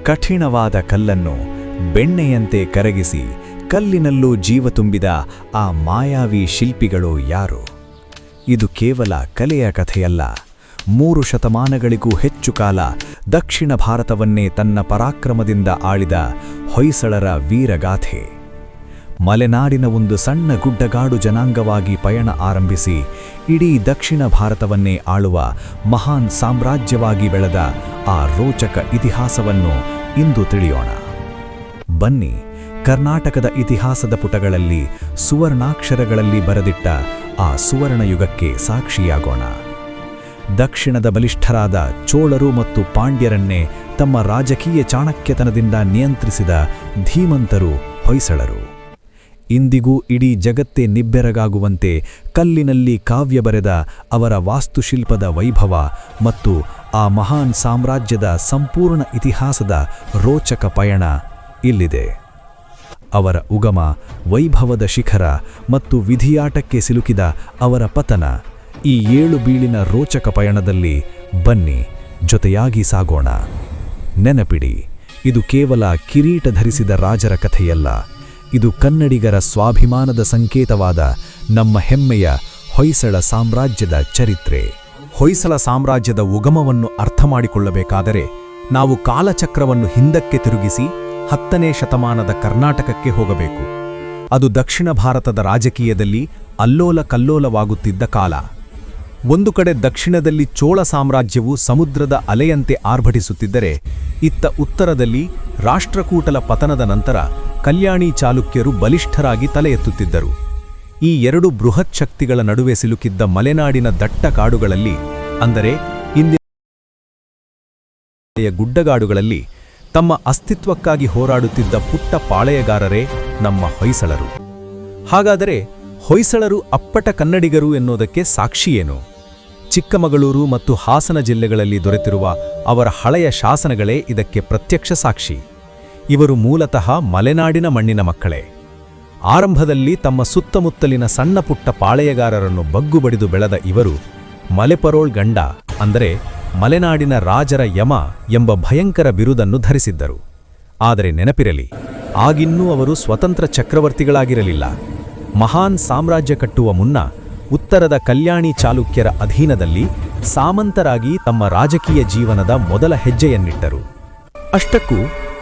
ಕಠಿಣವಾದ ಕಲ್ಲನ್ನು ಬೆಣ್ಣೆಯಂತೆ ಕರಗಿಸಿ ಕಲ್ಲಿನಲ್ಲೂ ಜೀವ ತುಂಬಿದ ಆ ಮಾಯಾವಿ ಶಿಲ್ಪಿಗಳು ಯಾರು? ಇದು ಕೇವಲ ಕಲೆಯ ಕಥೆಯಲ್ಲ. 3 ಶತಮಾನಗಳಿಗೂ ಹೆಚ್ಚು ಕಾಲ ದಕ್ಷಿಣ ಭಾರತವನ್ನೇ ತನ್ನ ಪರಾಕ್ರಮದಿಂದ ಆಳಿದ ಹೊಯ್ಸಳರ ವೀರಗಾಥೆ. ಮಲೆನಾಡಿನ ಒಂದು ಸಣ್ಣ ಗುಡ್ಡಗಾಡು ಜನಾಂಗವಾಗಿ ಪಯಣ ಆರಂಭಿಸಿ ಇಡೀ ದಕ್ಷಿಣ ಭಾರತವನ್ನೇ ಆಳುವ ಮಹಾನ್ ಸಾಮ್ರಾಜ್ಯವಾಗಿ ಬೆಳೆದ ಆ ರೋಚಕ ಇತಿಹಾಸವನ್ನು ಇಂದು ತಿಳಿಯೋಣ. ಬನ್ನಿ, ಕರ್ನಾಟಕದ ಇತಿಹಾಸದ ಪುಟಗಳಲ್ಲಿ ಸುವರ್ಣಾಕ್ಷರಗಳಲ್ಲಿ ಬರೆದಿಟ್ಟ ಆ ಸುವರ್ಣಯುಗಕ್ಕೆ ಸಾಕ್ಷಿಯಾಗೋಣ. ದಕ್ಷಿಣದ ಬಲಿಷ್ಠರಾದ ಚೋಳರು ಮತ್ತು ಪಾಂಡ್ಯರನ್ನೇ ತಮ್ಮ ರಾಜಕೀಯ ಚಾಣಕ್ಯತನದಿಂದ ನಿಯಂತ್ರಿಸಿದ ಧೀಮಂತರು ಹೊಯ್ಸಳರು. ಇಂದಿಗೂ ಇಡೀ ಜಗತ್ತೇ ನಿಬ್ಬೆರಗಾಗುವಂತೆ ಕಲ್ಲಿನಲ್ಲಿ ಕಾವ್ಯ ಬರೆದ ಅವರ ವಾಸ್ತುಶಿಲ್ಪದ ವೈಭವ ಮತ್ತು ಆ ಮಹಾನ್ ಸಾಮ್ರಾಜ್ಯದ ಸಂಪೂರ್ಣ ಇತಿಹಾಸದ ರೋಚಕ ಪಯಣ ಇಲ್ಲಿದೆ. ಅವರ ಉಗಮ, ವೈಭವದ ಶಿಖರ ಮತ್ತು ವಿಧಿಯಾಟಕ್ಕೆ ಸಿಲುಕಿದ ಅವರ ಪತನ, ಈ 7 ಬೀಳಿನ ರೋಚಕ ಪಯಣದಲ್ಲಿ ಬನ್ನಿ ಜೊತೆಯಾಗಿ ಸಾಗೋಣ. ನೆನಪಿಡಿ, ಇದು ಕೇವಲ ಕಿರೀಟ ಧರಿಸಿದ ರಾಜರ ಕಥೆಯಲ್ಲ. ಇದು ಕನ್ನಡಿಗರ ಸ್ವಾಭಿಮಾನದ ಸಂಕೇತವಾದ ನಮ್ಮ ಹೆಮ್ಮೆಯ ಹೊಯ್ಸಳ ಸಾಮ್ರಾಜ್ಯದ ಚರಿತ್ರೆ. ಹೊಯ್ಸಳ ಸಾಮ್ರಾಜ್ಯದ ಉಗಮವನ್ನು ಅರ್ಥಮಾಡಿಕೊಳ್ಳಬೇಕಾದರೆ ನಾವು ಕಾಲಚಕ್ರವನ್ನು ಹಿಂದಕ್ಕೆ ತಿರುಗಿಸಿ 10ನೇ ಶತಮಾನದ ಕರ್ನಾಟಕಕ್ಕೆ ಹೋಗಬೇಕು. ಅದು ದಕ್ಷಿಣ ಭಾರತದ ರಾಜಕೀಯದಲ್ಲಿ ಅಲ್ಲೋಲ ಕಲ್ಲೋಲವಾಗುತ್ತಿದ್ದ ಕಾಲ. ಒಂದು ಕಡೆ ದಕ್ಷಿಣದಲ್ಲಿ ಚೋಳ ಸಾಮ್ರಾಜ್ಯವು ಸಮುದ್ರದ ಅಲೆಯಂತೆ ಆರ್ಭಟಿಸುತ್ತಿದ್ದರೆ, ಇತ್ತ ಉತ್ತರದಲ್ಲಿ ರಾಷ್ಟ್ರಕೂಟಲ ಪತನದ ನಂತರ ಕಲ್ಯಾಣಿ ಚಾಲುಕ್ಯರು ಬಲಿಷ್ಠರಾಗಿ ತಲೆ ಎತ್ತುತ್ತಿದ್ದರು. ಈ 2 ಬೃಹತ್ ಶಕ್ತಿಗಳ ನಡುವೆ ಸಿಲುಕಿದ್ದ ಮಲೆನಾಡಿನ ದಟ್ಟ ಕಾಡುಗಳಲ್ಲಿ, ಅಂದರೆ ಇಂದಿನ ಗುಡ್ಡಗಾಡುಗಳಲ್ಲಿ ತಮ್ಮ ಅಸ್ತಿತ್ವಕ್ಕಾಗಿ ಹೋರಾಡುತ್ತಿದ್ದ ಪುಟ್ಟ ಪಾಳೆಯಗಾರರೇ ನಮ್ಮ ಹೊಯ್ಸಳರು. ಹಾಗಾದರೆ ಹೊಯ್ಸಳರು ಅಪ್ಪಟ ಕನ್ನಡಿಗರು ಎನ್ನುವುದಕ್ಕೆ ಸಾಕ್ಷಿಯೇನು? ಚಿಕ್ಕಮಗಳೂರು ಮತ್ತು ಹಾಸನ ಜಿಲ್ಲೆಗಳಲ್ಲಿ ದೊರೆತಿರುವ ಅವರ ಹಳೆಯ ಶಾಸನಗಳೇ ಇದಕ್ಕೆ ಪ್ರತ್ಯಕ್ಷ ಸಾಕ್ಷಿ. ಇವರು ಮೂಲತಃ ಮಲೆನಾಡಿನ ಮಣ್ಣಿನ ಮಕ್ಕಳೇ. ಆರಂಭದಲ್ಲಿ ತಮ್ಮ ಸುತ್ತಮುತ್ತಲಿನ ಸಣ್ಣ ಪುಟ್ಟ ಪಾಳೆಯಗಾರರನ್ನು ಬಗ್ಗುಬಡಿದು ಬೆಳೆದ ಇವರು ಮಲೆಪರೋಳ್ ಗಂಡ, ಅಂದರೆ ಮಲೆನಾಡಿನ ರಾಜರ ಯಮ ಎಂಬ ಭಯಂಕರ ಬಿರುದನ್ನು ಧರಿಸಿದ್ದರು. ಆದರೆ ನೆನಪಿರಲಿ, ಆಗಿನ್ನೂ ಅವರು ಸ್ವತಂತ್ರ ಚಕ್ರವರ್ತಿಗಳಾಗಿರಲಿಲ್ಲ. ಮಹಾನ್ ಸಾಮ್ರಾಜ್ಯ ಕಟ್ಟುವ ಮುನ್ನ ಉತ್ತರದ ಕಲ್ಯಾಣಿ ಚಾಲುಕ್ಯರ ಅಧೀನದಲ್ಲಿ ಸಾಮಂತರಾಗಿ ತಮ್ಮ ರಾಜಕೀಯ ಜೀವನದ ಮೊದಲ ಹೆಜ್ಜೆಯನ್ನಿಟ್ಟರು. ಅಷ್ಟಕ್ಕೂ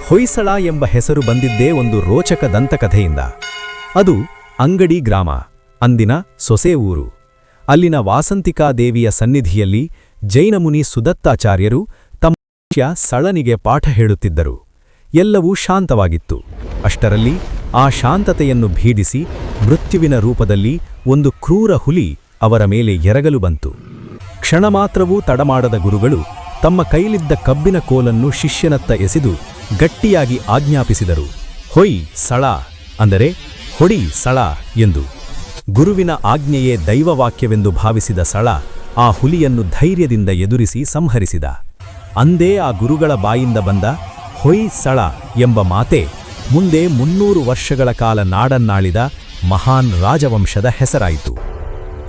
ಹೊಯ್ಸಳ ಎಂಬ ಹೆಸರು ಬಂದಿದ್ದೇ ಒಂದು ರೋಚಕ ದಂತಕಥೆಯಿಂದ. ಅದು ಅಂಗಡಿ ಗ್ರಾಮ, ಅಂದಿನ ಸೊಸೆ ಊರು. ಅಲ್ಲಿನ ವಾಸಂತಿಕಾದೇವಿಯ ಸನ್ನಿಧಿಯಲ್ಲಿ ಜೈನಮುನಿ ಸುದತ್ತಾಚಾರ್ಯರು ತಮ್ಮ ಶಿಷ್ಯ ಸಳನಿಗೆ ಪಾಠ ಹೇಳುತ್ತಿದ್ದರು. ಎಲ್ಲವೂ ಶಾಂತವಾಗಿತ್ತು. ಅಷ್ಟರಲ್ಲಿ ಆ ಶಾಂತತೆಯನ್ನು ಭೀಡಿಸಿ ಮೃತ್ಯುವಿನ ರೂಪದಲ್ಲಿ ಒಂದು ಕ್ರೂರ ಹುಲಿ ಅವರ ಮೇಲೆ ಎರಗಲು ಬಂತು. ಕ್ಷಣ ಮಾತ್ರವೂ ತಡಮಾಡದ ಗುರುಗಳು ತಮ್ಮ ಕೈಲಿದ್ದ ಕಬ್ಬಿನ ಕೋಲನ್ನು ಶಿಷ್ಯನತ್ತ ಎಸೆದು ಗಟ್ಟಿಯಾಗಿ ಆಜ್ಞಾಪಿಸಿದರು, ಹೊಯ್ ಸಳ, ಅಂದರೆ ಹೊಡಿ ಸಳ ಎಂದು. ಗುರುವಿನ ಆಜ್ಞೆಯೇ ದೈವವಾಕ್ಯವೆಂದು ಭಾವಿಸಿದ ಸಳ ಆ ಹುಲಿಯನ್ನು ಧೈರ್ಯದಿಂದ ಎದುರಿಸಿ ಸಂಹರಿಸಿದ. ಅಂದೇ ಆ ಗುರುಗಳ ಬಾಯಿಂದ ಬಂದ ಹೊಯ್ ಸಳ ಎಂಬ ಮಾತೆ ಮುಂದೆ 300 ವರ್ಷಗಳ ಕಾಲ ನಾಡನ್ನಾಳಿದ ಮಹಾನ್ ರಾಜವಂಶದ ಹೆಸರಾಯಿತು.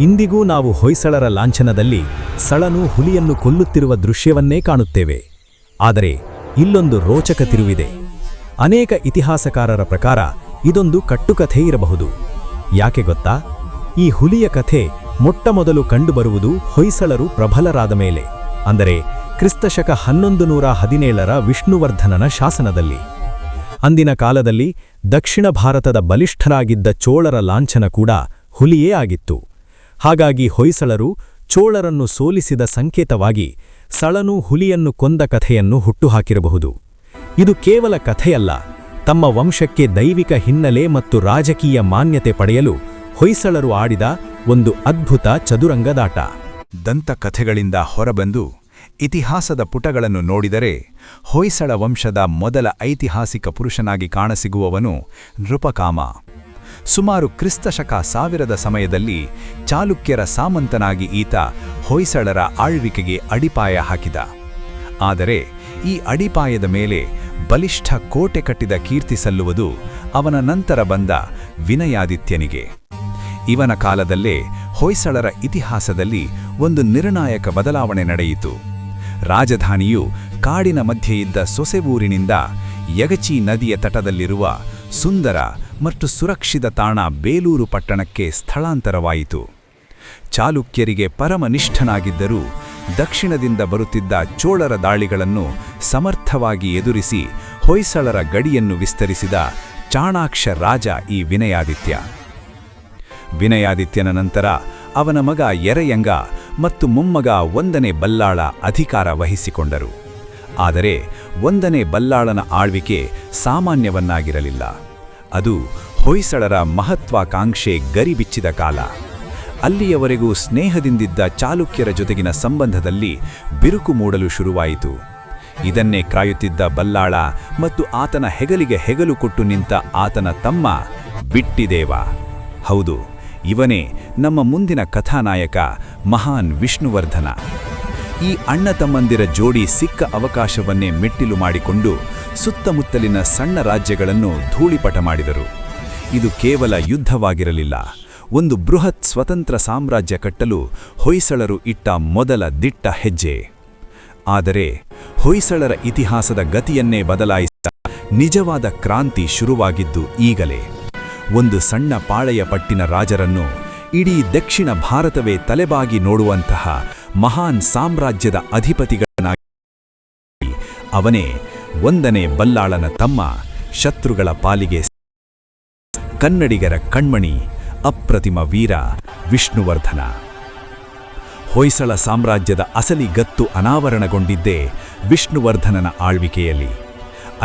ಇಂದಿಗೂ ನಾವು ಹೊಯ್ಸಳರ ಲಾಂಛನದಲ್ಲಿ ಸಳನು ಹುಲಿಯನ್ನು ಕೊಲ್ಲುತ್ತಿರುವ ದೃಶ್ಯವನ್ನೇ ಕಾಣುತ್ತೇವೆ. ಆದರೆ ಇಲ್ಲೊಂದು ರೋಚಕ ತಿರುವಿದೆ. ಅನೇಕ ಇತಿಹಾಸಕಾರರ ಪ್ರಕಾರ ಇದೊಂದು ಕಟ್ಟುಕಥೆ ಇರಬಹುದು. ಯಾಕೆ ಗೊತ್ತಾ? ಈ ಹುಲಿಯ ಕಥೆ ಮೊಟ್ಟಮೊದಲು ಕಂಡುಬರುವುದು ಹೊಯ್ಸಳರು ಪ್ರಬಲರಾದ ಮೇಲೆ, ಅಂದರೆ ಕ್ರಿಸ್ತಶಕ 1117ರ ವಿಷ್ಣುವರ್ಧನನ ಶಾಸನದಲ್ಲಿ. ಅಂದಿನ ಕಾಲದಲ್ಲಿ ದಕ್ಷಿಣ ಭಾರತದ ಬಲಿಷ್ಠರಾಗಿದ್ದ ಚೋಳರ ಲಾಂಛನ ಕೂಡ ಹುಲಿಯೇ ಆಗಿತ್ತು. ಹಾಗಾಗಿ ಹೊಯ್ಸಳರು ಚೋಳರನ್ನು ಸೋಲಿಸಿದ ಸಂಕೇತವಾಗಿ ಸಳನು ಹುಲಿಯನ್ನು ಕೊಂದ ಕಥೆಯನ್ನು ಹುಟ್ಟುಹಾಕಿರಬಹುದು. ಇದು ಕೇವಲ ಕಥೆಯಲ್ಲ, ತಮ್ಮ ವಂಶಕ್ಕೆ ದೈವಿಕ ಹಿನ್ನೆಲೆ ಮತ್ತು ರಾಜಕೀಯ ಮಾನ್ಯತೆ ಪಡೆಯಲು ಹೊಯ್ಸಳರು ಆಡಿದ ಒಂದು ಅದ್ಭುತ ಚದುರಂಗದಾಟ. ದಂತಕಥೆಗಳಿಂದ ಹೊರಬಂದು ಇತಿಹಾಸದ ಪುಟಗಳನ್ನು ನೋಡಿದರೆ ಹೊಯ್ಸಳ ವಂಶದ ಮೊದಲ ಐತಿಹಾಸಿಕ ಪುರುಷನಾಗಿ ಕಾಣಸಿಗುವವನು ನೃಪಕಾಮ. ಸುಮಾರು ಕ್ರಿಸ್ತಶಕ 1000ದ ಸಮಯದಲ್ಲಿ ಚಾಲುಕ್ಯರ ಸಾಮಂತನಾಗಿ ಈತ ಹೊಯ್ಸಳರ ಆಳ್ವಿಕೆಗೆ ಅಡಿಪಾಯ ಹಾಕಿದ. ಆದರೆ ಈ ಅಡಿಪಾಯದ ಮೇಲೆ ಬಲಿಷ್ಠ ಕೋಟೆ ಕಟ್ಟಿದ ಕೀರ್ತಿ ಸಲ್ಲುವುದು ಅವನ ನಂತರ ಬಂದ ವಿನಯಾದಿತ್ಯನಿಗೆ. ಇವನ ಕಾಲದಲ್ಲೇ ಹೊಯ್ಸಳರ ಇತಿಹಾಸದಲ್ಲಿ ಒಂದು ನಿರ್ಣಾಯಕ ಬದಲಾವಣೆ ನಡೆಯಿತು. ರಾಜಧಾನಿಯು ಕಾಡಿನ ಮಧ್ಯೆ ಇದ್ದ ಸೊಸೆವೂರಿನಿಂದ ಯಗಚಿ ನದಿಯ ತಟದಲ್ಲಿರುವ ಸುಂದರ ಮತ್ತು ಸುರಕ್ಷಿತ ತಾಣ ಬೇಲೂರು ಪಟ್ಟಣಕ್ಕೆ ಸ್ಥಳಾಂತರವಾಯಿತು. ಚಾಲುಕ್ಯರಿಗೆ ಪರಮನಿಷ್ಠನಾಗಿದ್ದರೂ ದಕ್ಷಿಣದಿಂದ ಬರುತ್ತಿದ್ದ ಚೋಳರ ದಾಳಿಗಳನ್ನು ಸಮರ್ಥವಾಗಿ ಎದುರಿಸಿ ಹೊಯ್ಸಳರ ಗಡಿಯನ್ನು ವಿಸ್ತರಿಸಿದ ಚಾಣಾಕ್ಷ ರಾಜ ಈ ವಿನಯಾದಿತ್ಯ. ವಿನಯಾದಿತ್ಯನ ನಂತರ ಅವನ ಮಗ ಎರೆಯಂಗ ಮತ್ತು ಮೊಮ್ಮಗ 1ನೇ ಬಲ್ಲಾಳ ಅಧಿಕಾರ ವಹಿಸಿಕೊಂಡರು. ಆದರೆ 1ನೇ ಬಲ್ಲಾಳನ ಆಳ್ವಿಕೆ ಸಾಮಾನ್ಯವನ್ನಾಗಿರಲಿಲ್ಲ. ಅದು ಹೊಯ್ಸಳರ ಮಹತ್ವಾಕಾಂಕ್ಷೆ ಗರಿಬಿಚ್ಚಿದ ಕಾಲ. ಅಲ್ಲಿಯವರೆಗೂ ಸ್ನೇಹದಿಂದಿದ್ದ ಚಾಲುಕ್ಯರ ಜೊತೆಗಿನ ಸಂಬಂಧದಲ್ಲಿ ಬಿರುಕು ಮೂಡಲು ಶುರುವಾಯಿತು. ಇದನ್ನೇ ಕಾಯುತ್ತಿದ್ದ ಬಲ್ಲಾಳ ಮತ್ತು ಆತನ ಹೆಗಲಿಗೆ ಹೆಗಲು ಕೊಟ್ಟು ನಿಂತ ಆತನ ತಮ್ಮ ಬಿಟ್ಟಿದೇವ. ಹೌದು, ಇವನೇ ನಮ್ಮ ಮುಂದಿನ ಕಥಾನಾಯಕ ಮಹಾನ್ ವಿಷ್ಣುವರ್ಧನ. ಈ ಅಣ್ಣ ತಮ್ಮಂದಿರ ಜೋಡಿ ಸಿಕ್ಕ ಅವಕಾಶವನ್ನೇ ಮೆಟ್ಟಿಲು ಮಾಡಿಕೊಂಡು ಸುತ್ತಮುತ್ತಲಿನ ಸಣ್ಣ ರಾಜ್ಯಗಳನ್ನು ಧೂಳಿಪಟ ಮಾಡಿದರು. ಇದು ಕೇವಲ ಯುದ್ಧವಾಗಿರಲಿಲ್ಲ, ಒಂದು ಬೃಹತ್ ಸ್ವತಂತ್ರ ಸಾಮ್ರಾಜ್ಯ ಕಟ್ಟಲು ಹೊಯ್ಸಳರು ಇಟ್ಟ ಮೊದಲ ದಿಟ್ಟ ಹೆಜ್ಜೆ. ಆದರೆ ಹೊಯ್ಸಳರ ಇತಿಹಾಸದ ಗತಿಯನ್ನೇ ಬದಲಾಯಿಸಿದ ನಿಜವಾದ ಕ್ರಾಂತಿ ಶುರುವಾಗಿದ್ದು ಈಗಲೇ. ಒಂದು ಸಣ್ಣ ಪಾಳೆಯ ಪಟ್ಟಿನ ರಾಜರನ್ನು ಇಡೀ ದಕ್ಷಿಣ ಭಾರತವೇ ತಲೆಬಾಗಿ ನೋಡುವಂತಹ ಮಹಾನ್ ಸಾಮ್ರಾಜ್ಯದ ಅಧಿಪತಿಗಳನ್ನಾಗಿ ಅವನೇ 1ನೇ ಬಲ್ಲಾಳನ ತಮ್ಮ, ಶತ್ರುಗಳ ಪಾಲಿಗೆ ಕನ್ನಡಿಗರ ಕಣ್ಮಣಿ, ಅಪ್ರತಿಮ ವೀರ ವಿಷ್ಣುವರ್ಧನ. ಹೊಯ್ಸಳ ಸಾಮ್ರಾಜ್ಯದ ಅಸಲಿ ಗತ್ತು ಅನಾವರಣಗೊಂಡಿದ್ದೇ ವಿಷ್ಣುವರ್ಧನನ ಆಳ್ವಿಕೆಯಲ್ಲಿ.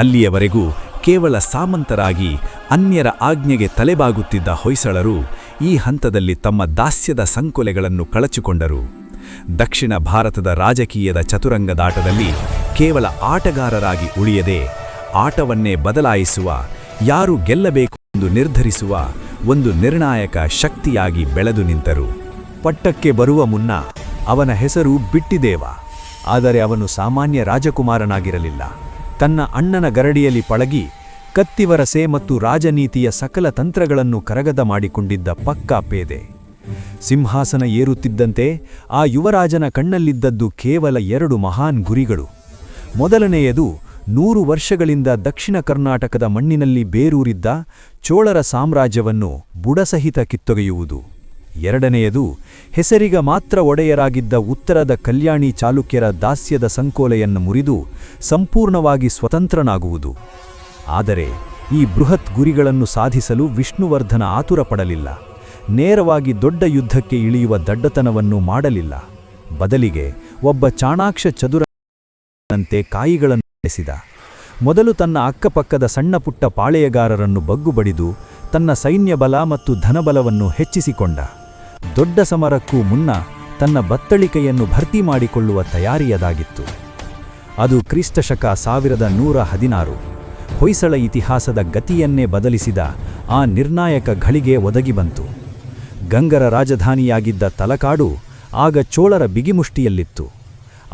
ಅಲ್ಲಿಯವರೆಗೂ ಕೇವಲ ಸಾಮಂತರಾಗಿ ಅನ್ಯರ ಆಜ್ಞೆಗೆ ತಲೆಬಾಗುತ್ತಿದ್ದ ಹೊಯ್ಸಳರು ಈ ಹಂತದಲ್ಲಿ ತಮ್ಮ ದಾಸ್ಯದ ಸಂಕೊಲೆಗಳನ್ನು ಕಳಚಿಕೊಂಡರು. ದಕ್ಷಿಣ ಭಾರತದ ರಾಜಕೀಯದ ಚತುರಂಗದಾಟದಲ್ಲಿ ಕೇವಲ ಆಟಗಾರರಾಗಿ ಉಳಿಯದೆ ಆಟವನ್ನೇ ಬದಲಾಯಿಸುವ, ಯಾರು ಗೆಲ್ಲಬೇಕು ಎಂದು ನಿರ್ಧರಿಸುವ ಒಂದು ನಿರ್ಣಾಯಕ ಶಕ್ತಿಯಾಗಿ ಬೆಳೆದು ನಿಂತರು. ಪಟ್ಟಕ್ಕೆ ಬರುವ ಮುನ್ನ ಅವನ ಹೆಸರು ಬಿಟ್ಟಿದೇವ. ಆದರೆ ಅವನು ಸಾಮಾನ್ಯ ರಾಜಕುಮಾರನಾಗಿರಲಿಲ್ಲ. ತನ್ನ ಅಣ್ಣನ ಗರಡಿಯಲ್ಲಿ ಪಳಗಿ ಕತ್ತಿವರಸೆ ಮತ್ತು ರಾಜನೀತಿಯ ಸಕಲ ತಂತ್ರಗಳನ್ನು ಕರಗತ ಮಾಡಿಕೊಂಡಿದ್ದ ಪಕ್ಕಾ ಪೇದೆ. ಸಿಂಹಾಸನ ಏರುತ್ತಿದ್ದಂತೆ ಆ ಯುವರಾಜನ ಕಣ್ಣಲ್ಲಿದ್ದದ್ದು ಕೇವಲ 2 ಮಹಾನ್ ಗುರಿಗಳು. ಮೊದಲನೆಯದು 100 ವರ್ಷಗಳಿಂದ ದಕ್ಷಿಣ ಕರ್ನಾಟಕದ ಮಣ್ಣಿನಲ್ಲಿ ಬೇರೂರಿದ್ದ ಚೋಳರ ಸಾಮ್ರಾಜ್ಯವನ್ನು ಬುಡಸಹಿತ ಕಿತ್ತೊಗೆಯುವುದು. ಎರಡನೆಯದು ಹೆಸರಿಗ ಮಾತ್ರ ಒಡೆಯರಾಗಿದ್ದ ಉತ್ತರದ ಕಲ್ಯಾಣಿ ಚಾಲುಕ್ಯರ ದಾಸ್ಯದ ಸಂಕೋಲೆಯನ್ನು ಮುರಿದು ಸಂಪೂರ್ಣವಾಗಿ ಸ್ವತಂತ್ರನಾಗುವುದು. ಆದರೆ ಈ ಬೃಹತ್ ಗುರಿಗಳನ್ನು ಸಾಧಿಸಲು ವಿಷ್ಣುವರ್ಧನ ಆತುರಪಡಲಿಲ್ಲ. ನೇರವಾಗಿ ದೊಡ್ಡ ಯುದ್ಧಕ್ಕೆ ಇಳಿಯುವ ದಡ್ಡತನವನ್ನು ಮಾಡಲಿಲ್ಲ. ಬದಲಿಗೆ ಒಬ್ಬ ಚಾಣಾಕ್ಷ ಚದುರಂತೆ ಕಾಯಿಗಳನ್ನು ನಡೆಸಿದ. ಮೊದಲು ತನ್ನ ಅಕ್ಕಪಕ್ಕದ ಸಣ್ಣಪುಟ್ಟ ಪಾಳೆಯಗಾರರನ್ನು ಬಗ್ಗುಬಡಿದು ತನ್ನ ಸೈನ್ಯ ಬಲ ಮತ್ತು ಧನಬಲವನ್ನು ಹೆಚ್ಚಿಸಿಕೊಂಡ. ದೊಡ್ಡ ಸಮರಕ್ಕೂ ಮುನ್ನ ತನ್ನ ಬತ್ತಳಿಕೆಯನ್ನು ಭರ್ತಿ ಮಾಡಿಕೊಳ್ಳುವ ತಯಾರಿಯದಾಗಿತ್ತು. ಅದು ಕ್ರಿಸ್ತಶಕ 1116. ಹೊಯ್ಸಳ ಇತಿಹಾಸದ ಗತಿಯನ್ನೇ ಬದಲಿಸಿದ ಆ ನಿರ್ಣಾಯಕ ಘಳಿಗೆ ಒದಗಿ ಬಂತು. ಗಂಗರ ರಾಜಧಾನಿಯಾಗಿದ್ದ ತಲಕಾಡು ಆಗ ಚೋಳರ ಬಿಗಿಮುಷ್ಟಿಯಲ್ಲಿತ್ತು.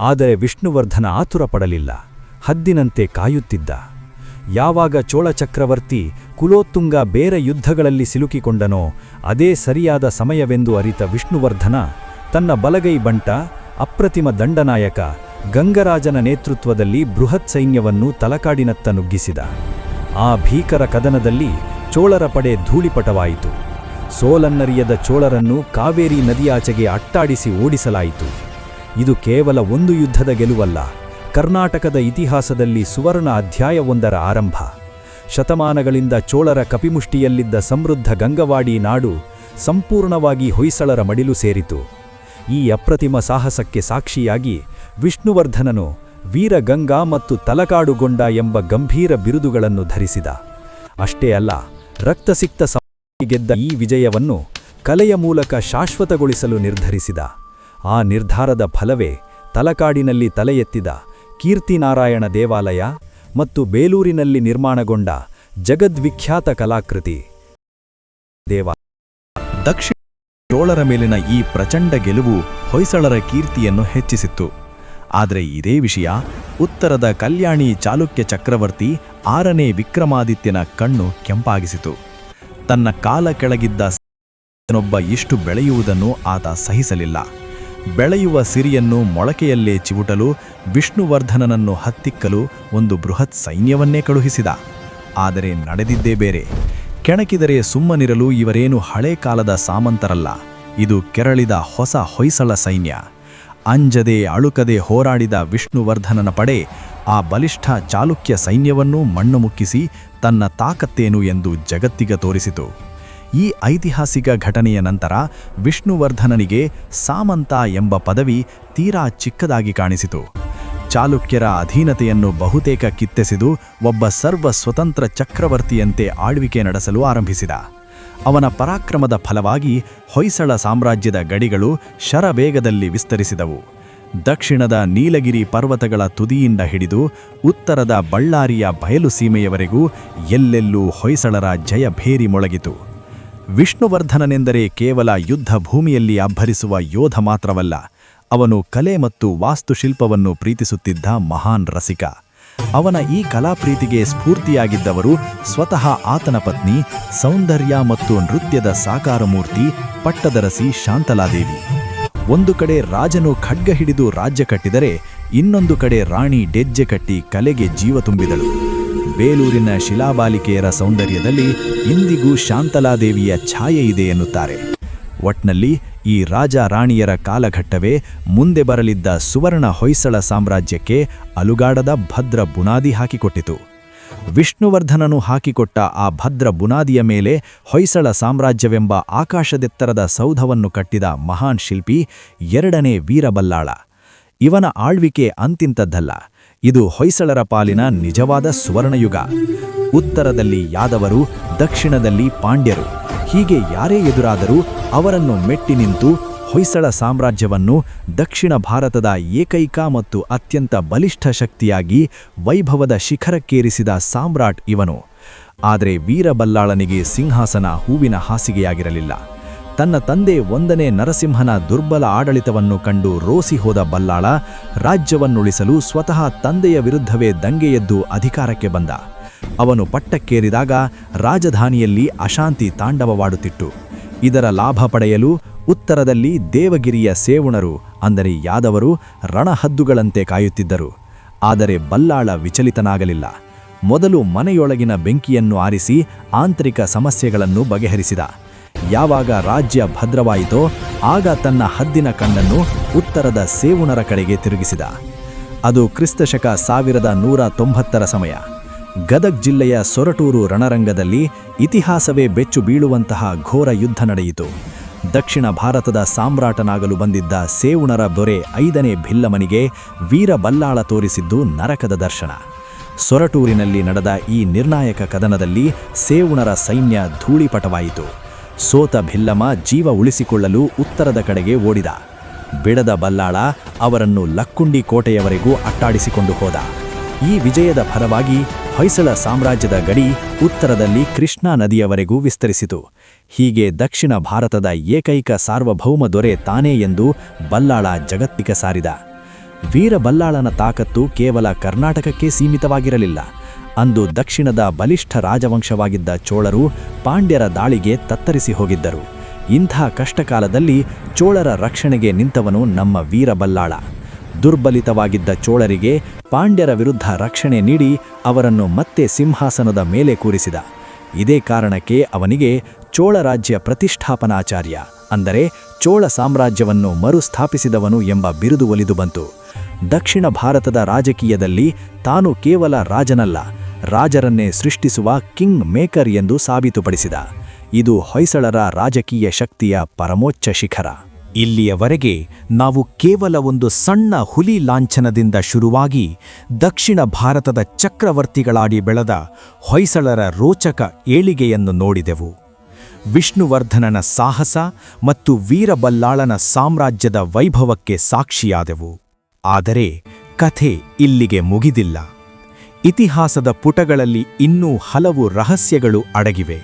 ಆದರೆ ವಿಷ್ಣುವರ್ಧನ ಆತುರಪಡಲಿಲ್ಲ, ಹದ್ದಿನಂತೆ ಕಾಯುತ್ತಿದ್ದ. ಯಾವಾಗ ಚೋಳ ಚಕ್ರವರ್ತಿ ಕುಲೋತ್ತುಂಗ ಬೇರೆ ಯುದ್ಧಗಳಲ್ಲಿ ಸಿಲುಕಿಕೊಂಡನೋ ಅದೇ ಸರಿಯಾದ ಸಮಯವೆಂದು ಅರಿತ ವಿಷ್ಣುವರ್ಧನ ತನ್ನ ಬಲಗೈ ಬಂಟ, ಅಪ್ರತಿಮ ದಂಡನಾಯಕ ಗಂಗರಾಜನ ನೇತೃತ್ವದಲ್ಲಿ ಬೃಹತ್ ಸೈನ್ಯವನ್ನು ತಲಕಾಡಿನತ್ತ ನುಗ್ಗಿಸಿದ. ಆ ಭೀಕರ ಕದನದಲ್ಲಿ ಚೋಳರ ಪಡೆ ಧೂಳಿಪಟವಾಯಿತು. ಸೋಲನ್ನರಿಯದ ಚೋಳರನ್ನು ಕಾವೇರಿ ನದಿಯಾಚೆಗೆ ಅಟ್ಟಾಡಿಸಿ ಓಡಿಸಲಾಯಿತು. ಇದು ಕೇವಲ ಒಂದು ಯುದ್ಧದ ಗೆಲುವಲ್ಲ, ಕರ್ನಾಟಕದ ಇತಿಹಾಸದಲ್ಲಿ ಸುವರ್ಣ ಅಧ್ಯಾಯವೊಂದರ ಆರಂಭ. ಶತಮಾನಗಳಿಂದ ಚೋಳರ ಕಪಿಮುಷ್ಟಿಯಲ್ಲಿದ್ದ ಸಮೃದ್ಧ ಗಂಗವಾಡಿ ನಾಡು ಸಂಪೂರ್ಣವಾಗಿ ಹೊಯ್ಸಳರ ಮಡಿಲು ಸೇರಿತು. ಈ ಅಪ್ರತಿಮ ಸಾಹಸಕ್ಕೆ ಸಾಕ್ಷಿಯಾಗಿ ವಿಷ್ಣುವರ್ಧನನು ವೀರಗಂಗಾ ಮತ್ತು ತಲಕಾಡುಗೊಂಡ ಎಂಬ ಗಂಭೀರ ಬಿರುದುಗಳನ್ನು ಧರಿಸಿದ. ಅಷ್ಟೇ ಅಲ್ಲ, ರಕ್ತಸಿಕ್ತ ಗೆದ್ದ ಈ ವಿಜಯವನ್ನು ಕಲೆಯ ಮೂಲಕ ಶಾಶ್ವತಗೊಳಿಸಲು ನಿರ್ಧರಿಸಿದ. ಆ ನಿರ್ಧಾರದ ಫಲವೇ ತಲಕಾಡಿನಲ್ಲಿ ತಲೆ ಎತ್ತಿದ ಕೀರ್ತಿನಾರಾಯಣ ದೇವಾಲಯ ಮತ್ತು ಬೇಲೂರಿನಲ್ಲಿ ನಿರ್ಮಾಣಗೊಂಡ ಜಗದ್ವಿಖ್ಯಾತ ಕಲಾಕೃತಿ ದೇವಾಲಯ. ದಕ್ಷಿಣ ಚೋಳರ ಮೇಲಿನ ಈ ಪ್ರಚಂಡ ಗೆಲುವು ಹೊಯ್ಸಳರ ಕೀರ್ತಿಯನ್ನು ಹೆಚ್ಚಿಸಿತ್ತು. ಆದರೆ ಇದೇ ವಿಷಯ ಉತ್ತರದ ಕಲ್ಯಾಣಿ ಚಾಲುಕ್ಯ ಚಕ್ರವರ್ತಿ 6ನೇ ವಿಕ್ರಮಾದಿತ್ಯನ ಕಣ್ಣು ಕೆಂಪಾಗಿಸಿತು. ತನ್ನ ಕಾಲ ಕೆಳಗಿದ್ದ ಒಬ್ಬ ಇಷ್ಟು ಬೆಳೆಯುವುದನ್ನು ಆತ ಸಹಿಸಲಿಲ್ಲ. ಬೆಳೆಯುವ ಸಿರಿಯನ್ನು ಮೊಳಕೆಯಲ್ಲೇ ಚಿವುಟಲು ವಿಷ್ಣುವರ್ಧನನನ್ನು ಹತ್ತಿಕ್ಕಲು ಒಂದು ಬೃಹತ್ ಸೈನ್ಯವನ್ನೇ ಕಳುಹಿಸಿದ. ಆದರೆ ನಡೆದಿದ್ದೇ ಬೇರೆ. ಕೆಣಕಿದರೆ ಸುಮ್ಮನಿರಲು ಇವರೇನು ಹಳೇ ಕಾಲದ ಸಾಮಂತರಲ್ಲ, ಇದು ಕೆರಳಿದ ಹೊಸ ಹೊಯ್ಸಳ ಸೈನ್ಯ. ಅಂಜದೆ ಅಳುಕದೆ ಹೋರಾಡಿದ ವಿಷ್ಣುವರ್ಧನನ ಪಡೆ ಆ ಬಲಿಷ್ಠ ಚಾಲುಕ್ಯ ಸೈನ್ಯವನ್ನೂ ಮಣ್ಣು ಮುಕ್ಕಿಸಿ ತನ್ನ ತಾಕತ್ತೇನು ಎಂದು ಜಗತ್ತಿಗೆ ತೋರಿಸಿತು. ಈ ಐತಿಹಾಸಿಕ ಘಟನೆಯ ನಂತರ ವಿಷ್ಣುವರ್ಧನನಿಗೆ ಸಾಮಂತ ಎಂಬ ಪದವಿ ತೀರಾ ಚಿಕ್ಕದಾಗಿ ಕಾಣಿಸಿತು. ಚಾಲುಕ್ಯರ ಅಧೀನತೆಯನ್ನು ಬಹುತೇಕ ಕಿತ್ತೆಸೆದು ಒಬ್ಬ ಸರ್ವ ಸ್ವತಂತ್ರ ಚಕ್ರವರ್ತಿಯಂತೆ ಆಳ್ವಿಕೆ ನಡೆಸಲು ಆರಂಭಿಸಿದ. ಅವನ ಪರಾಕ್ರಮದ ಫಲವಾಗಿ ಹೊಯ್ಸಳ ಸಾಮ್ರಾಜ್ಯದ ಗಡಿಗಳು ಶರವೇಗದಲ್ಲಿ ವಿಸ್ತರಿಸಿದವು. ದಕ್ಷಿಣದ ನೀಲಗಿರಿ ಪರ್ವತಗಳ ತುದಿಯಿಂದ ಹಿಡಿದು ಉತ್ತರದ ಬಳ್ಳಾರಿಯ ಬಯಲು ಸೀಮೆಯವರೆಗೂ ಎಲ್ಲೆಲ್ಲೂ ಹೊಯ್ಸಳರ ಜಯಭೇರಿ ಮೊಳಗಿತು. ವಿಷ್ಣುವರ್ಧನನೆಂದರೆ ಕೇವಲ ಯುದ್ಧ ಭೂಮಿಯಲ್ಲಿ ಅಬ್ಬರಿಸುವ ಯೋಧ ಮಾತ್ರವಲ್ಲ, ಅವನು ಕಲೆ ಮತ್ತು ವಾಸ್ತುಶಿಲ್ಪವನ್ನು ಪ್ರೀತಿಸುತ್ತಿದ್ದ ಮಹಾನ್ ರಸಿಕ. ಅವನ ಈ ಕಲಾಪ್ರೀತಿಗೆ ಸ್ಫೂರ್ತಿಯಾಗಿದ್ದವರು ಸ್ವತಃ ಆತನ ಪತ್ನಿ, ಸೌಂದರ್ಯ ಮತ್ತು ನೃತ್ಯದ ಸಾಕಾರಮೂರ್ತಿ ಪಟ್ಟದರಸಿ ಶಾಂತಲಾದೇವಿ. ಒಂದು ಕಡೆ ರಾಜನು ಖಡ್ಗ ಹಿಡಿದು ರಾಜ್ಯ ಕಟ್ಟಿದರೆ, ಇನ್ನೊಂದು ಕಡೆ ರಾಣಿ ಡೆಜ್ಜೆ ಕಟ್ಟಿ ಕಲೆಗೆ ಜೀವ ತುಂಬಿದಳು. ಬೇಲೂರಿನ ಶಿಲಾಬಾಲಿಕೆಯರ ಸೌಂದರ್ಯದಲ್ಲಿ ಇಂದಿಗೂ ಶಾಂತಲಾದೇವಿಯ ಛಾಯೆ ಇದೆ ಎನ್ನುತ್ತಾರೆ. ಒಟ್ನಲ್ಲಿ ಈ ರಾಜ ರಾಣಿಯರ ಕಾಲಘಟ್ಟವೇ ಮುಂದೆ ಬರಲಿದ್ದ ಸುವರ್ಣ ಹೊಯ್ಸಳ ಸಾಮ್ರಾಜ್ಯಕ್ಕೆ ಅಲುಗಾಡದ ಭದ್ರ ಬುನಾದಿ ಹಾಕಿಕೊಟ್ಟಿತು. ವಿಷ್ಣುವರ್ಧನನು ಹಾಕಿಕೊಟ್ಟ ಆ ಭದ್ರ ಬುನಾದಿಯ ಮೇಲೆ ಹೊಯ್ಸಳ ಸಾಮ್ರಾಜ್ಯವೆಂಬ ಆಕಾಶದೆತ್ತರದ ಸೌಧವನ್ನು ಕಟ್ಟಿದ ಮಹಾನ್ ಶಿಲ್ಪಿ ಎರಡನೇ ವೀರಬಲ್ಲಾಳ. ಇವನ ಆಳ್ವಿಕೆ ಅಂತಿಂತದ್ದಲ್ಲ, ಇದು ಹೊಯ್ಸಳರ ಪಾಲಿನ ನಿಜವಾದ ಸುವರ್ಣಯುಗ. ಉತ್ತರದಲ್ಲಿ ಯಾದವರು, ದಕ್ಷಿಣದಲ್ಲಿ ಪಾಂಡ್ಯರು. ಹೀಗೆ ಯಾರೇ ಎದುರಾದರೂ ಅವರನ್ನು ಮೆಟ್ಟಿ ನಿಂತು ಹೊಯ್ಸಳ ಸಾಮ್ರಾಜ್ಯವನ್ನು ದಕ್ಷಿಣ ಭಾರತದ ಏಕೈಕ ಮತ್ತು ಅತ್ಯಂತ ಬಲಿಷ್ಠ ಶಕ್ತಿಯಾಗಿ ವೈಭವದ ಶಿಖರಕ್ಕೇರಿಸಿದ ಸಾಮ್ರಾಟ್ ಇವನು. ಆದರೆ ವೀರಬಲ್ಲಾಳನಿಗೆ ಸಿಂಹಾಸನ ಹೂವಿನ ಹಾಸಿಗೆಯಾಗಿರಲಿಲ್ಲ. ತನ್ನ ತಂದೆ 1ನೇ ನರಸಿಂಹನ ದುರ್ಬಲ ಆಡಳಿತವನ್ನು ಕಂಡು ರೋಸಿ ಹೋದ ಬಲ್ಲಾಳ ರಾಜ್ಯವನ್ನುಳಿಸಲು ಸ್ವತಃ ತಂದೆಯ ವಿರುದ್ಧವೇ ದಂಗೆಯೆದ್ದು ಅಧಿಕಾರಕ್ಕೆ ಬಂದ. ಅವನು ಪಟ್ಟಕ್ಕೇರಿದಾಗ ರಾಜಧಾನಿಯಲ್ಲಿ ಅಶಾಂತಿ ತಾಂಡವವಾಡುತ್ತಿತ್ತು. ಇದರ ಲಾಭ ಪಡೆಯಲು ಉತ್ತರದಲ್ಲಿ ದೇವಗಿರಿಯ ಸೇವುಣರು ಅಂದರೆ ಯಾದವರು ರಣಹದ್ದುಗಳಂತೆ ಕಾಯುತ್ತಿದ್ದರು. ಆದರೆ ಬಲ್ಲಾಳ ವಿಚಲಿತನಾಗಲಿಲ್ಲ. ಮೊದಲು ಮನೆಯೊಳಗಿನ ಬೆಂಕಿಯನ್ನು ಆರಿಸಿ ಆಂತರಿಕ ಸಮಸ್ಯೆಗಳನ್ನು ಬಗೆಹರಿಸಿದ. ಯಾವಾಗ ರಾಜ್ಯ ಭದ್ರವಾಯಿತೋ ಆಗ ತನ್ನ ಹದ್ದಿನ ಕಣ್ಣನ್ನು ಉತ್ತರದ ಸೇವುಣರ ಕಡೆಗೆ ತಿರುಗಿಸಿದ. ಅದು ಕ್ರಿಸ್ತಶಕ 1190ರ ಸಮಯ. ಗದಗ್ ಜಿಲ್ಲೆಯ ಸೊರಟೂರು ರಣರಂಗದಲ್ಲಿ ಇತಿಹಾಸವೇ ಬೆಚ್ಚು ಬೀಳುವಂತಹ ಘೋರ ಯುದ್ಧ ನಡೆಯಿತು. ದಕ್ಷಿಣ ಭಾರತದ ಸಾಮ್ರಾಟನಾಗಲು ಬಂದಿದ್ದ ಸೇವುಣರ ದೊರೆ 5ನೇ ಭಿಲ್ಲಮನಿಗೆ ವೀರಬಲ್ಲಾಳ ತೋರಿಸಿದ್ದು ನರಕದ ದರ್ಶನ. ಸೊರಟೂರಿನಲ್ಲಿ ನಡೆದ ಈ ನಿರ್ಣಾಯಕ ಕದನದಲ್ಲಿ ಸೇವುಣರ ಸೈನ್ಯ ಧೂಳಿಪಟವಾಯಿತು. ಸೋತ ಭಿಲ್ಲಮ ಜೀವ ಉಳಿಸಿಕೊಳ್ಳಲು ಉತ್ತರದ ಕಡೆಗೆ ಓಡಿದ. ಬಿಡದ ಬಲ್ಲಾಳ ಅವರನ್ನು ಲಕ್ಕುಂಡಿ ಕೋಟೆಯವರೆಗೂ ಅಟ್ಟಾಡಿಸಿಕೊಂಡು ಹೋದ. ಈ ವಿಜಯದ ಫಲವಾಗಿ ಹೊಯ್ಸಳ ಸಾಮ್ರಾಜ್ಯದ ಗಡಿ ಉತ್ತರದಲ್ಲಿ ಕೃಷ್ಣಾ ನದಿಯವರೆಗೂ ವಿಸ್ತರಿಸಿತು. ಹೀಗೆ ದಕ್ಷಿಣ ಭಾರತದ ಏಕೈಕ ಸಾರ್ವಭೌಮ ದೊರೆ ತಾನೇ ಎಂದು ಬಲ್ಲಾಳ ಜಗತ್ತಿಗೆ ಸಾರಿದ. ವೀರಬಲ್ಲಾಳನ ತಾಕತ್ತು ಕೇವಲ ಕರ್ನಾಟಕಕ್ಕೆ ಸೀಮಿತವಾಗಿರಲಿಲ್ಲ. ಅಂದು ದಕ್ಷಿಣದ ಬಲಿಷ್ಠ ರಾಜವಂಶವಾಗಿದ್ದ ಚೋಳರು ಪಾಂಡ್ಯರ ದಾಳಿಗೆ ತತ್ತರಿಸಿ ಹೋಗಿದ್ದರು. ಇಂಥ ಕಷ್ಟಕಾಲದಲ್ಲಿ ಚೋಳರ ರಕ್ಷಣೆಗೆ ನಿಂತವನು ನಮ್ಮ ವೀರಬಲ್ಲಾಳ. ದುರ್ಬಲಿತವಾಗಿದ್ದ ಚೋಳರಿಗೆ ಪಾಂಡ್ಯರ ವಿರುದ್ಧ ರಕ್ಷಣೆ ನೀಡಿ ಅವರನ್ನು ಮತ್ತೆ ಸಿಂಹಾಸನದ ಮೇಲೆ ಕೂರಿಸಿದ. ಇದೇ ಕಾರಣಕ್ಕೆ ಅವನಿಗೆ ಚೋಳ ರಾಜ್ಯ ಪ್ರತಿಷ್ಠಾಪನಾಚಾರ್ಯ ಅಂದರೆ ಚೋಳ ಸಾಮ್ರಾಜ್ಯವನ್ನು ಮರುಸ್ಥಾಪಿಸಿದವನು ಎಂಬ ಬಿರುದು ಒಲಿದು ಬಂತು. ದಕ್ಷಿಣ ಭಾರತದ ರಾಜಕೀಯದಲ್ಲಿ ತಾನು ಕೇವಲ ರಾಜನಲ್ಲ, ರಾಜರನ್ನೇ ಸೃಷ್ಟಿಸುವ ಕಿಂಗ್ ಮೇಕರ್ ಎಂದು ಸಾಬೀತುಪಡಿಸಿದ. ಇದು ಹೊಯ್ಸಳರ ರಾಜಕೀಯ ಶಕ್ತಿಯ ಪರಮೋಚ್ಚ ಶಿಖರ. ಇಲ್ಲಿಯವರೆಗೆ ನಾವು ಕೇವಲ ಒಂದು ಸಣ್ಣ ಹುಲಿ ಲಾಂಛನದಿಂದ ಶುರುವಾಗಿ ದಕ್ಷಿಣ ಭಾರತದ ಚಕ್ರವರ್ತಿಗಳಾಡಿ ಬೆಳೆದ ಹೊಯ್ಸಳರ ರೋಚಕ ಏಳಿಗೆಯನ್ನು ನೋಡಿದೆವು. ವಿಷ್ಣುವರ್ಧನನ ಸಾಹಸ ಮತ್ತು ವೀರಬಲ್ಲಾಳನ ಸಾಮ್ರಾಜ್ಯದ ವೈಭವಕ್ಕೆ ಸಾಕ್ಷಿಯಾದೆವು. ಆದರೆ ಕಥೆ ಇಲ್ಲಿಗೆ ಮುಗಿದಿಲ್ಲ. ಇತಿಹಾಸದ ಪುಟಗಳಲ್ಲಿ ಇನ್ನೂ ಹಲವು ರಹಸ್ಯಗಳು ಅಡಗಿವೆ.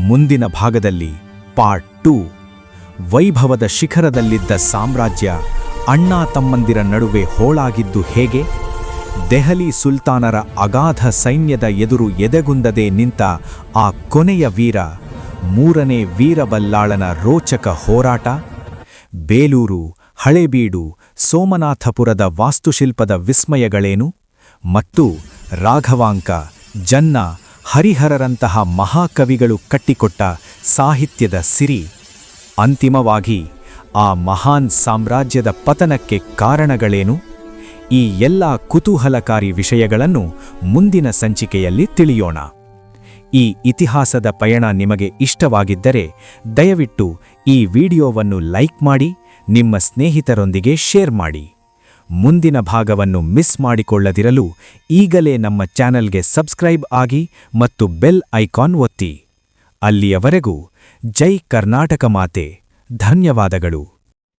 ಮುಂದಿನ ಭಾಗದಲ್ಲಿ ಪಾರ್ಟ್ 2 ವೈಭವದ ಶಿಖರದಲ್ಲಿದ್ದ ಸಾಮ್ರಾಜ್ಯ ಅಣ್ಣ ತಮ್ಮಂದಿರ ನಡುವೆ ಹೋಳಾಗಿದ್ದು ಹೇಗೆ? ದೆಹಲಿ ಸುಲ್ತಾನರ ಅಗಾಧ ಸೈನ್ಯದ ಎದುರು ಎದೆಗುಂದದೆ ನಿಂತ ಆ ಕೊನೆಯ ವೀರ 3ನೇ ವೀರಬಲ್ಲಾಳನ ರೋಚಕ ಹೋರಾಟ. ಬೇಲೂರು, ಹಳೇಬೀಡು ಸೋಮನಾಥಪುರದ ವಾಸ್ತುಶಿಲ್ಪದ ವಿಸ್ಮಯಗಳೇನು ಮತ್ತು ರಾಘವಾಂಕ ಜನ್ನ ಹರಿಹರರಂತಹ ಮಹಾಕವಿಗಳು ಕಟ್ಟಿಕೊಟ್ಟ ಸಾಹಿತ್ಯದ ಸಿರಿ ಅಂತಿಮವಾಗಿ ಆ ಮಹಾನ್ ಸಾಮ್ರಾಜ್ಯದ ಪತನಕ್ಕೆ ಕಾರಣಗಳೇನು ಈ ಎಲ್ಲ ಕುತೂಹಲಕಾರಿ ವಿಷಯಗಳನ್ನು ಮುಂದಿನ ಸಂಚಿಕೆಯಲ್ಲಿ ತಿಳಿಯೋಣ ಈ ಇತಿಹಾಸದ ಪಯಣ ನಿಮಗೆ ಇಷ್ಟವಾಗಿದ್ದರೆ ದಯವಿಟ್ಟು ಈ ವಿಡಿಯೋವನ್ನು ಲೈಕ್ ಮಾಡಿ ನಿಮ್ಮ ಸ್ನೇಹಿತರೊಂದಿಗೆ ಶೇರ್ ಮಾಡಿ ಮುಂದಿನ ಭಾಗವನ್ನು ಮಿಸ್ ಮಾಡಿಕೊಳ್ಳದಿರಲು ಈಗಲೇ ನಮ್ಮ ಚಾನೆಲ್ಗೆ ಸಬ್ಸ್ಕ್ರೈಬ್ ಆಗಿ ಮತ್ತು ಬೆಲ್ ಐಕಾನ್ ಒತ್ತಿ ಅಲ್ಲಿಯವರೆಗೂ ಜೈ ಕರ್ನಾಟಕ ಮಾತೆ ಧನ್ಯವಾದಗಳು